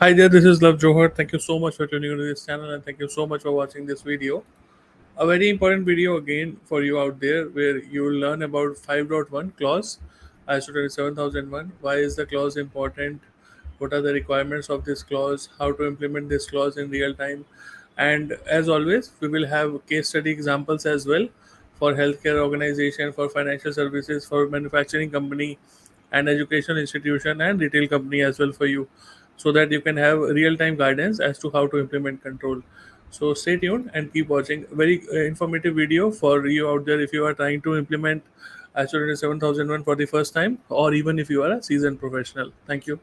Hi there, this is Love Johar. Thank you so much for tuning into this channel and thank you so much for watching this video. A very important video again for you out there where you will learn about 5.1 clause ISO 27001. Why is the clause important? What are the requirements of this clause? How to implement this clause in real time? And as always, we will have case study examples as well for healthcare organization, for financial services, for manufacturing company, and educational institution and retail company as well for you, so that you can have real time guidance as to how to implement control. So stay tuned and keep watching. Very informative video for you out there if you are trying to implement ISO 7001 for the first time, or even if you are a seasoned professional. Thank you.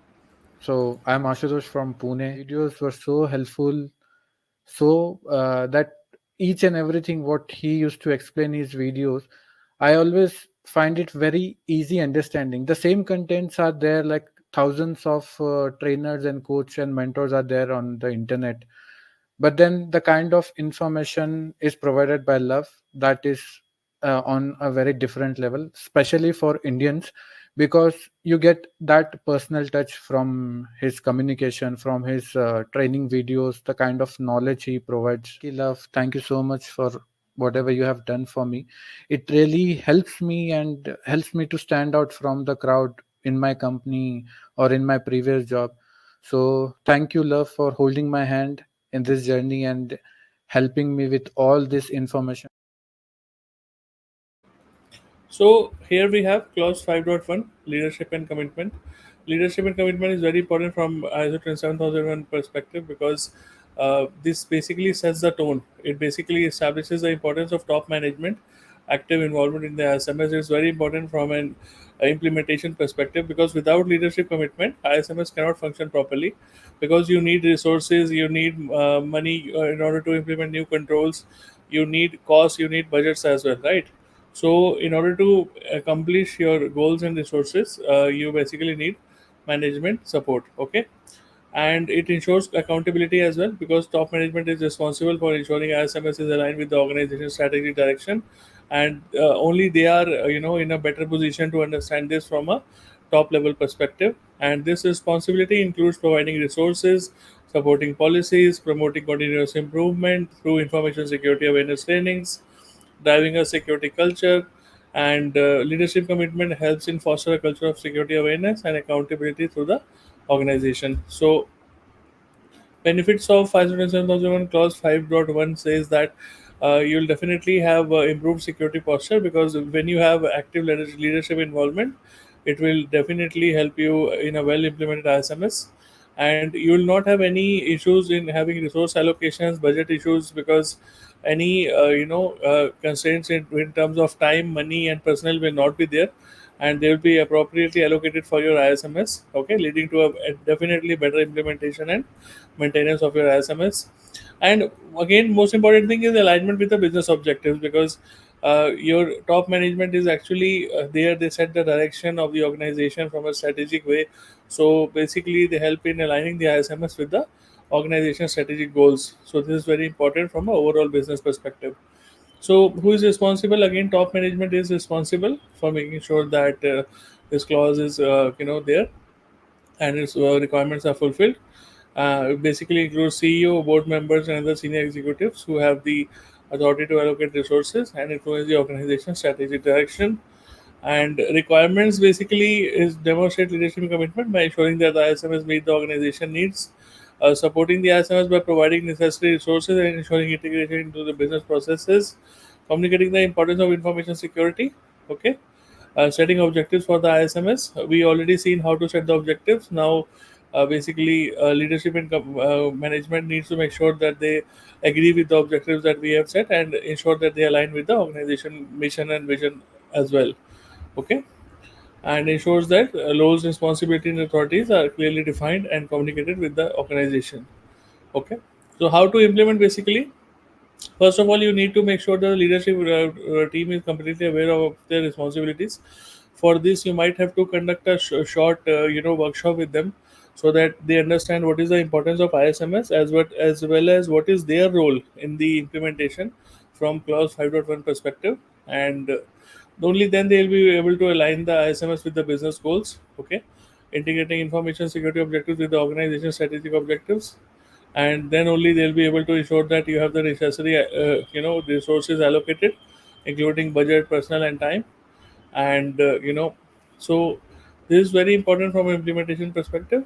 So I'm Ashutosh from Pune. Videos were so helpful, so that each and everything what he used to explain his videos, I always find it very easy understanding. The same contents are there, like thousands of trainers and coach and mentors are there on the internet, but then the kind of information is provided by Love, that is on a very different level, especially for Indians, because you get that personal touch from his communication, from his training videos, the kind of knowledge he provides. Love, thank you so much for whatever you have done for me. It really helps me and helps me to stand out from the crowd in my company or in my previous job. So thank you, Love, for holding my hand in this journey and helping me with all this information. So here we have clause 5.1, leadership and commitment. Leadership and commitment is very important from ISO 27001 perspective because this basically sets the tone. It basically establishes the importance of top management. Active involvement in the ISMS is very important from an implementation perspective, because without leadership commitment, ISMS cannot function properly, because you need resources, you need money in order to implement new controls, you need costs, you need budgets as well, right? So, in order to accomplish your goals and resources, you basically need management support. Okay, and it ensures accountability as well, because top management is responsible for ensuring ISMS is aligned with the organization's strategic direction, and only they are in a better position to understand this from a top level perspective. And this responsibility includes providing resources, supporting policies, promoting continuous improvement through information security awareness trainings, driving a security culture, and leadership commitment helps in foster a culture of security awareness and accountability through the organization. So benefits of ISO 27001 clause 5.1 says that you'll definitely have improved security posture, because when you have active leadership involvement, it will definitely help you in a well implemented ISMS. And you will not have any issues in having resource allocations, budget issues, because any constraints in terms of time, money, and personnel will not be there, and they will be appropriately allocated for your ISMS. Okay, leading to a definitely better implementation and maintenance of your ISMS. And again, most important thing is alignment with the business objectives, because your top management is actually there. They set the direction of the organization from a strategic way. So basically, they help in aligning the ISMS with the organization strategic goals. So this is very important from an overall business perspective. So who is responsible? Again, top management is responsible for making sure that this clause is there and its requirements are fulfilled. It basically includes CEO, board members, and other senior executives who have the authority to allocate resources and influence the organization's strategic direction. And requirements basically is demonstrate leadership commitment by ensuring that the ISMS meet the organization needs, supporting the ISMS by providing necessary resources and ensuring integration into the business processes, communicating the importance of information security. Okay, setting objectives for the ISMS. We already seen how to set the objectives. Now, basically, leadership and management needs to make sure that they agree with the objectives that we have set and ensure that they align with the organization mission and vision as well. Okay, and ensures that roles, responsibility, and authorities are clearly defined and communicated with the organization. Okay, so how to implement basically. First of all, you need to make sure that the leadership team is completely aware of their responsibilities. For this, you might have to conduct a short, workshop with them, so that they understand what is the importance of ISMS, as well as what is their role in the implementation from clause 5.1 perspective, and only then they will be able to align the ISMS with the business goals. Okay, integrating information security objectives with the organization strategic objectives, and then only they'll be able to ensure that you have the necessary resources allocated, including budget, personnel, and time. And so this is very important from an implementation perspective.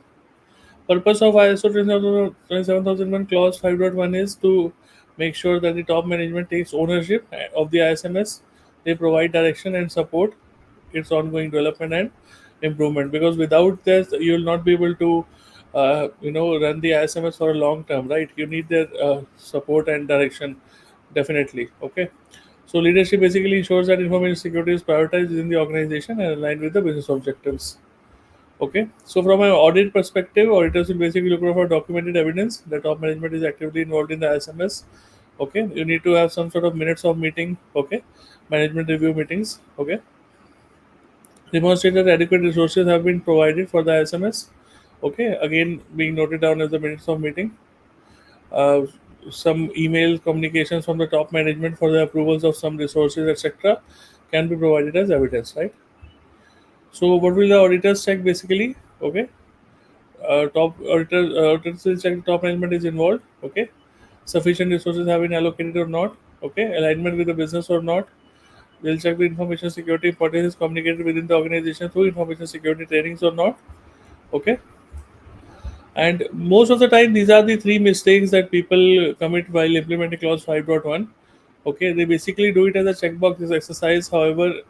Purpose of ISO 27001 clause 5.1 is to make sure that the top management takes ownership of the ISMS. They provide direction and support its ongoing development and improvement. Because without this, you will not be able to, run the ISMS for a long term, right? You need their support and direction, definitely. Okay. So leadership basically ensures that information security is prioritized within the organization and aligned with the business objectives. Okay, so from an audit perspective, auditors will basically look for documented evidence that top management is actively involved in the SMS. Okay, you need to have some sort of minutes of meeting. Okay, management review meetings. Okay, demonstrate that adequate resources have been provided for the SMS. Okay, again being noted down as the minutes of meeting. Uh, some email communications from the top management for the approvals of some resources, etc., can be provided as evidence, right? So, what will the auditors check basically? Okay, auditors will check the top management is involved. Okay, sufficient resources have been allocated or not. Okay, alignment with the business or not. They'll check the information security importance is communicated within the organization through information security trainings or not. Okay, and most of the time these are the three mistakes that people commit while implementing clause 5.1. Okay, they basically do it as a checkbox this exercise. However,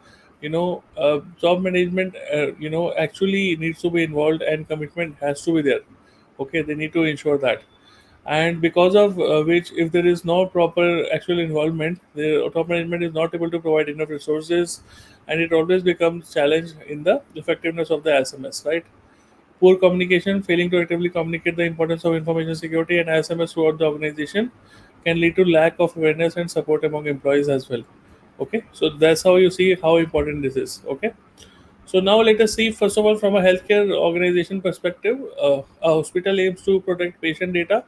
job management actually needs to be involved and commitment has to be there. Okay, they need to ensure that. And because of which, if there is no proper actual involvement, the top management is not able to provide enough resources, and it always becomes challenge in the effectiveness of the SMS, right? Poor communication, failing to actively communicate the importance of information security and SMS throughout the organization can lead to lack of awareness and support among employees as well. Okay, so that's how you see how important this is. Okay, so now let us see first of all from a healthcare organization perspective, a hospital aims to protect patient data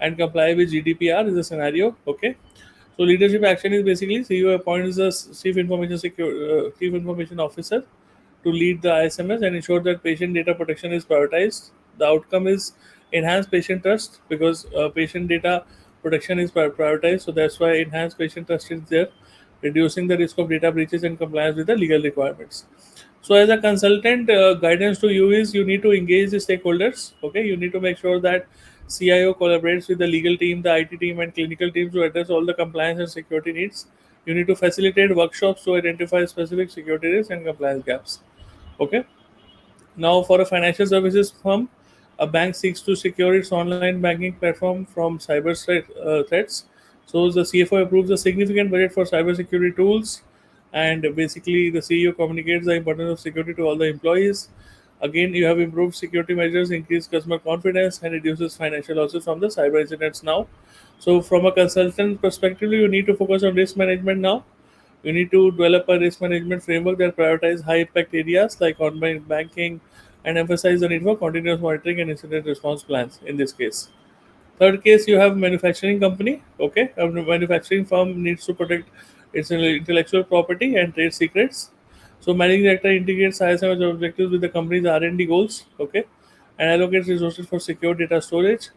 and comply with GDPR is a scenario. Okay, so leadership action is basically CEO appoints the chief information officer to lead the ISMS and ensure that patient data protection is prioritized. The outcome is enhanced patient trust because patient data protection is prioritized. So that's why enhanced patient trust is there, reducing the risk of data breaches and compliance with the legal requirements. So as a consultant, guidance to you is you need to engage the stakeholders. Okay, you need to make sure that CIO collaborates with the legal team, the IT team, and clinical teams to address all the compliance and security needs. You need to facilitate workshops to identify specific security risks and compliance gaps. Okay. Now, for a financial services firm, a bank seeks to secure its online banking platform from threats. So, the CFO approves a significant budget for cybersecurity tools, and basically, the CEO communicates the importance of security to all the employees. Again, you have improved security measures, increased customer confidence, and reduces financial losses from the cyber incidents now. So, from a consultant perspective, you need to focus on risk management now. You need to develop a risk management framework that prioritizes high impact areas like online banking and emphasize the need for continuous monitoring and incident response plans in this case. Third case, you have manufacturing company. Okay, a manufacturing firm needs to protect its intellectual property and trade secrets. So managing director integrates ISMS objectives with the company's R&D goals. Okay, and allocates resources for secure data storage.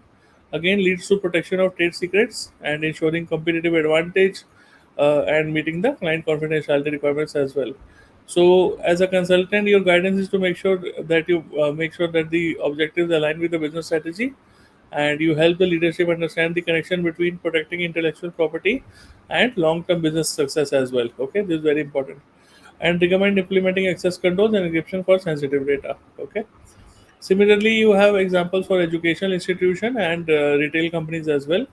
Again, leads to protection of trade secrets and ensuring competitive advantage and meeting the client confidentiality requirements as well. So, as a consultant, your guidance is to make sure that you make sure that the objectives align with the business strategy, and you help the leadership understand the connection between protecting intellectual property and long-term business success as well. Okay, this is very important. And recommend implementing access controls and encryption for sensitive data. Okay. Similarly, you have examples for educational institution and retail companies as well.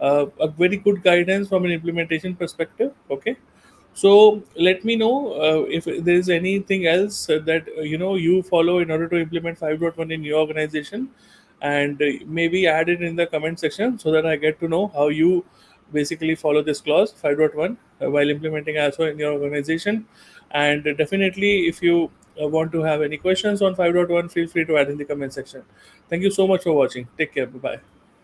A very good guidance from an implementation perspective. Okay, so let me know if there is anything else that you follow in order to implement 5.1 in your organization, and maybe add it in the comment section so that I get to know how you basically follow this clause 5.1 while implementing ISO in your organization. And definitely, if you want to have any questions on 5.1, feel free to add in the comment section. Thank you so much for watching. Take care. Bye bye.